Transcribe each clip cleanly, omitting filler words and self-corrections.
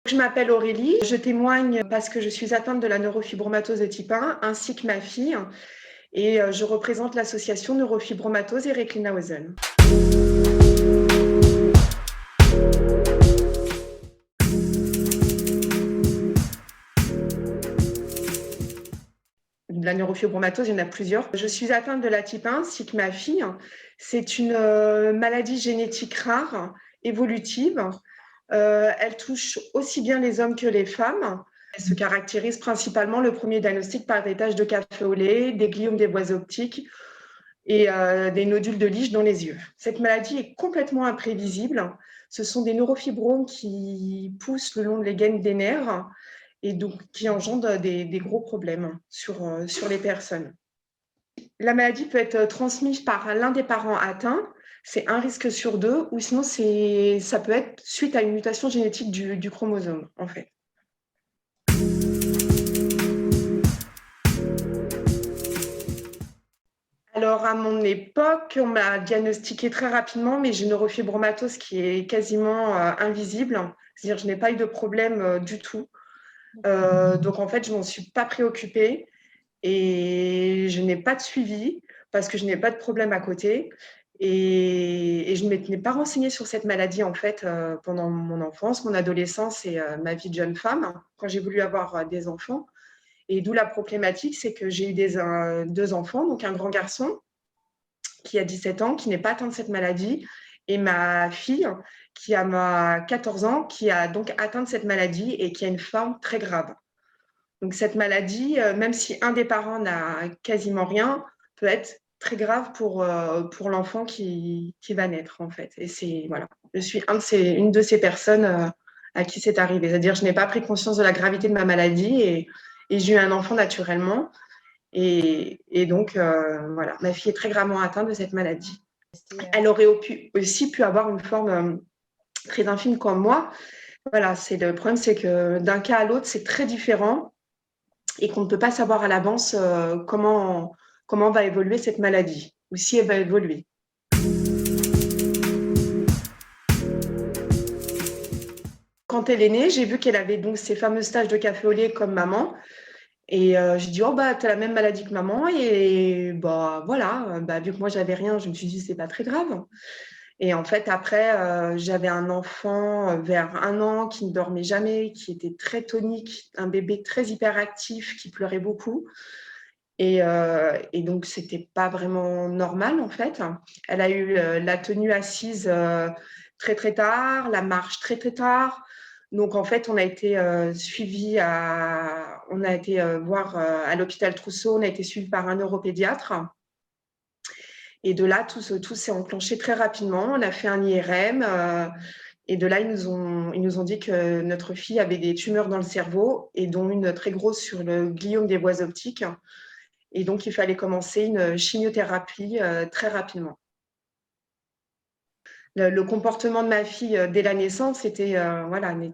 Je m'appelle Aurélie, je témoigne parce que je suis atteinte de la neurofibromatose de type 1 ainsi que ma fille et je représente l'association Neurofibromatose et Recklinghausen. La neurofibromatose, il y en a plusieurs. Je suis atteinte de la type 1 ainsi que ma fille. C'est une maladie génétique rare, évolutive. Elle touche aussi bien les hommes que les femmes. Elle se caractérise principalement le premier diagnostic par des taches de café au lait, des gliomes des voies optiques et des nodules de Liege dans les yeux. Cette maladie est complètement imprévisible. Ce sont des neurofibromes qui poussent le long des gaines des nerfs et donc qui engendrent des gros problèmes sur les personnes. La maladie peut être transmise par l'un des parents atteints, c'est un risque sur deux, ou sinon ça peut être suite à une mutation génétique du chromosome, en fait. Alors, à mon époque, on m'a diagnostiqué très rapidement, mais j'ai une neurofibromatose qui est quasiment invisible. C'est-à-dire, je n'ai pas eu de problème du tout. Donc, en fait, je ne m'en suis pas préoccupée et je n'ai pas de suivi parce que je n'ai pas de problème à côté. Et je ne m'étais pas renseignée sur cette maladie, en fait, pendant mon enfance, mon adolescence et ma vie de jeune femme, quand j'ai voulu avoir des enfants. Et d'où la problématique, c'est que j'ai eu deux enfants, donc un grand garçon qui a 17 ans, qui n'est pas atteint de cette maladie, et ma fille qui a 14 ans, qui a donc atteint de cette maladie et qui a une forme très grave. Donc cette maladie, même si un des parents n'a quasiment rien, peut être très grave pour l'enfant qui va naître, en fait. Et c'est, voilà, je suis une de ces personnes à qui c'est arrivé. C'est-à-dire, je n'ai pas pris conscience de la gravité de ma maladie et j'ai eu un enfant naturellement. Et donc, voilà, ma fille est très gravement atteinte de cette maladie. Elle aurait aussi pu avoir une forme très infime comme moi. Voilà, le problème, c'est que d'un cas à l'autre, c'est très différent et qu'on ne peut pas savoir à l'avance comment va évoluer cette maladie ou si elle va évoluer. Quand elle est née, j'ai vu qu'elle avait donc ces fameux stages de café au lait comme maman. Et j'ai dit, oh, bah, tu as la même maladie que maman. Et bah, voilà, bah, vu que moi, j'avais rien, je me suis dit, c'est pas très grave. Et en fait, après, j'avais un enfant vers 1 an qui ne dormait jamais, qui était très tonique, un bébé très hyperactif, qui pleurait beaucoup. Et donc, c'était pas vraiment normal, en fait. Elle a eu la tenue assise très, très tard, la marche très, très tard. Donc, en fait, on a été on a été voir à l'hôpital Trousseau, on a été suivi par un neuropédiatre. Et de là, tout s'est enclenché très rapidement. On a fait un IRM. Et de là, ils nous ont dit que notre fille avait des tumeurs dans le cerveau et dont une très grosse sur le gliome des voies optiques. Et donc, il fallait commencer une chimiothérapie très rapidement. Le comportement de ma fille dès la naissance n'était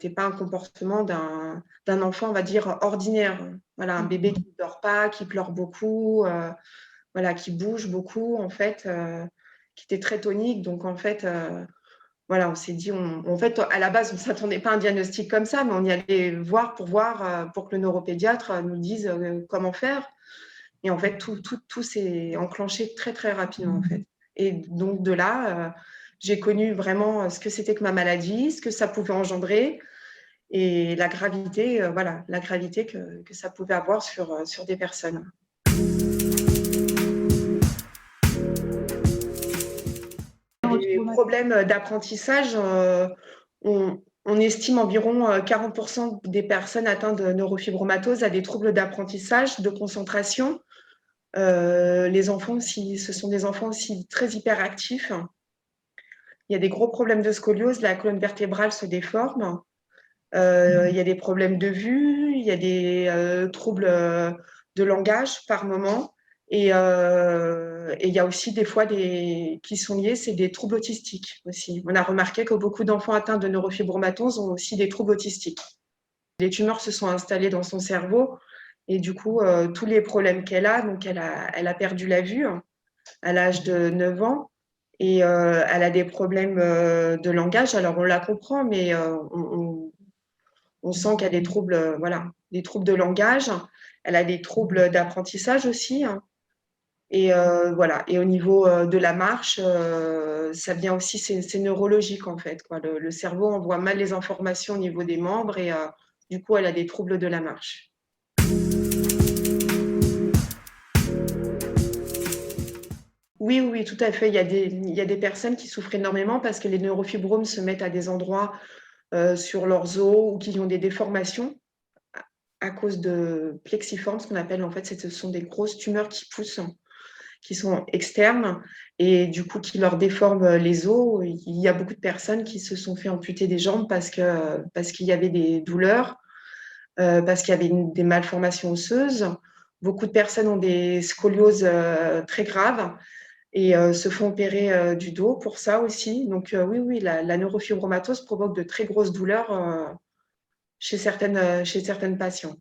pas un comportement d'un enfant, on va dire, ordinaire. Voilà, un bébé qui ne dort pas, qui pleure beaucoup, voilà, qui bouge beaucoup, en fait, qui était très tonique. Donc, en fait, voilà, on s'est dit, en fait, à la base, on ne s'attendait pas à un diagnostic comme ça, mais on y allait voir, pour que le neuropédiatre nous dise comment faire. Et en fait, tout s'est enclenché très, très rapidement, en fait. Et donc, de là, j'ai connu vraiment ce que c'était que ma maladie, ce que ça pouvait engendrer et la gravité, voilà, la gravité que ça pouvait avoir sur des personnes. Les problèmes d'apprentissage, on estime environ 40% des personnes atteintes de neurofibromatose à des troubles d'apprentissage, de concentration. Les enfants aussi, ce sont des enfants aussi très hyperactifs. Il y a des gros problèmes de scoliose, la colonne vertébrale se déforme. Il y a des problèmes de vue, il y a des troubles de langage par moment. Et il y a aussi des fois qui sont liés, c'est des troubles autistiques aussi. On a remarqué que beaucoup d'enfants atteints de neurofibromatose ont aussi des troubles autistiques. Les tumeurs se sont installées dans son cerveau et du coup, tous les problèmes qu'elle a, donc elle a perdu la vue à l'âge de 9 ans et elle a des problèmes de langage. Alors, on la comprend, mais On sent qu'elle a des troubles, voilà, des troubles de langage. Elle a des troubles d'apprentissage aussi, hein. Et voilà. Et au niveau de la marche, ça vient aussi, c'est neurologique en fait, quoi. Le cerveau envoie mal les informations au niveau des membres et du coup, elle a des troubles de la marche. Oui, oui, tout à fait. Il y a des personnes qui souffrent énormément parce que les neurofibromes se mettent à des endroits sur leurs os ou qui ont des déformations à cause de plexiformes, ce qu'on appelle en fait, ce sont des grosses tumeurs qui poussent, qui sont externes et du coup qui leur déforment les os. Il y a beaucoup de personnes qui se sont fait amputer des jambes parce qu'il y avait des douleurs, parce qu'il y avait des malformations osseuses. Beaucoup de personnes ont des scolioses très graves et se font opérer du dos pour ça aussi. Donc oui, oui, la neurofibromatose provoque de très grosses douleurs chez certaines patients.